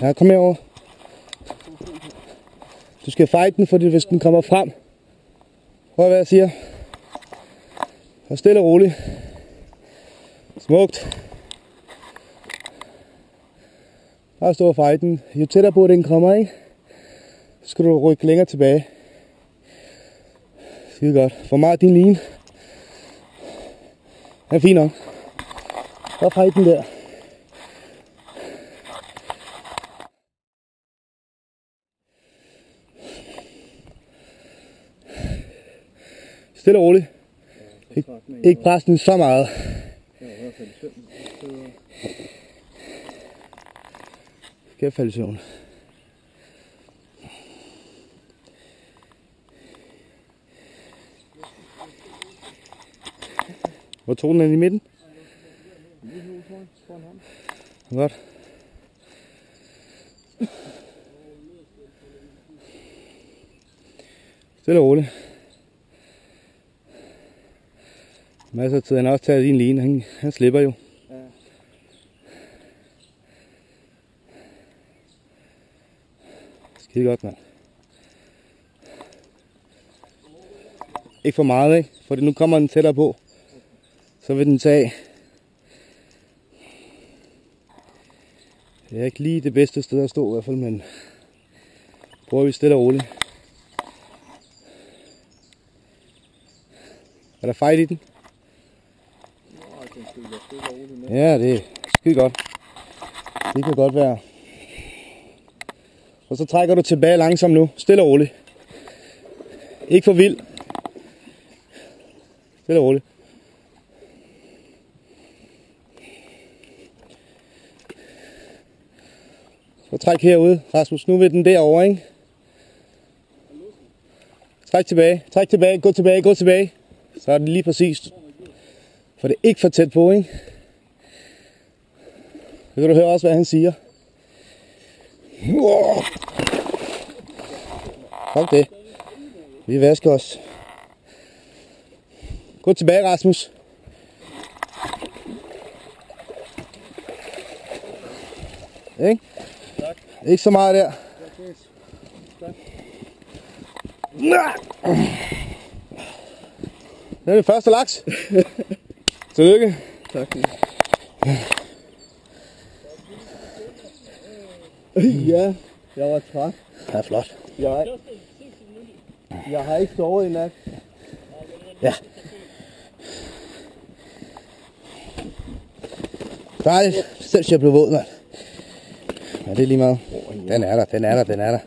Ja, kom herover. Du skal fight den, fordi hvis den kommer frem. Prøv hvad jeg siger. Og stille og roligt. Smukt. Bare stå og fight den. Jo tættere på den kommer, ikke? Så skal du rykke længere tilbage. Skide godt. For meget din line. Den er fin nok. Bare fight den der. Stille og roligt. Ikke presse den så meget. Skal jeg falde i søvn. Hvor tog den i midten? Godt. Stille og roligt. Masser af tid. Han har også taget din line. Han slipper jo. Ja. Skide godt, mand. Ikke for meget, ikke? For nu kommer den tættere på. Så vil den tage. Det er ikke lige det bedste sted at stå i hvert fald, men prøver vi stille og roligt. Er der fight i den? Ja, det er skide godt. Det kan godt være. Og så trækker du tilbage langsomt nu. Stille og roligt. Ikke for vild. Stille og roligt. Så træk herude, Rasmus. Nu vil den derovre, ikke? Træk tilbage. Træk tilbage. Gå tilbage. Gå tilbage. Så er det lige præcis. For det er ikke for tæt på, ikke? Så kan du høre også, hvad han siger. Fuck det. Vi vasker os. Gå tilbage, Rasmus. Ikke? Ikke så meget der. Det er det første laks. Tillykke. Tak. Ja, jeg var træt. Det er flot. Jeg har ikke sovet i nat. Ja. Dejligt. Selv jeg blev våd, mand. Ja, det er lige meget. Den er der, den er der, den er der.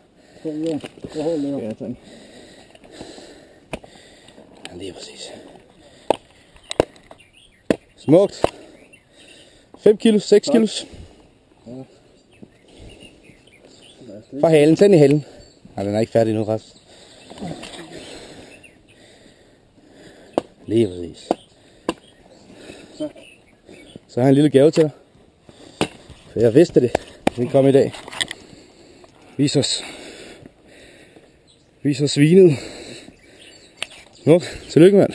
Ja, tak. Ja, lige præcis. Smukt. 5 kilo, 6 kilos. Fra halen, tænd i halen. Nej, den er ikke færdig nu, Ras. Lige præcis. Så har jeg en lille gave til dig. For jeg vidste det. Den kom i dag. Vis os svinet. Nok. Tillykke, mand.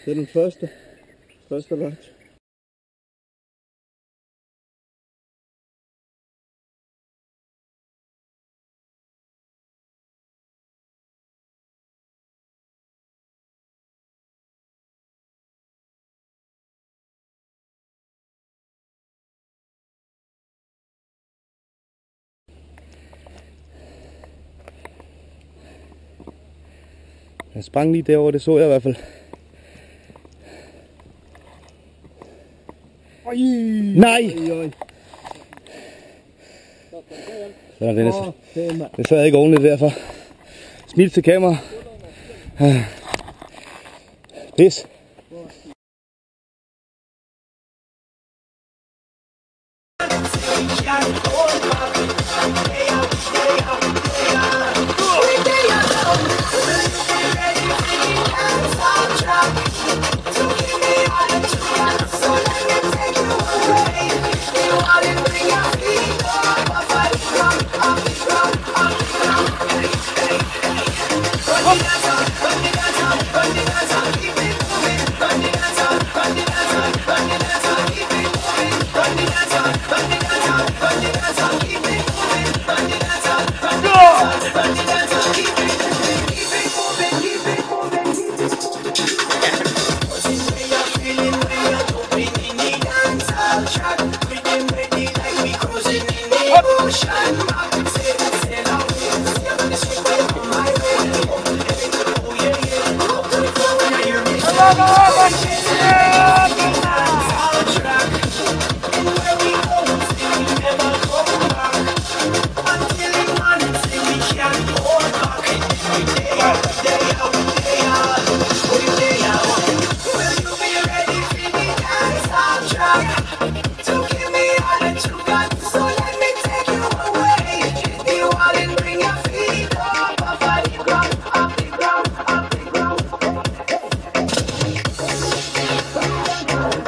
Det er den første laks. Jeg sprang lige derovre, det så jeg i hvert fald. Oj! Nej! Sådan, det sad ikke ordentligt derfor. Smil til kamera. Pis.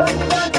Run, run,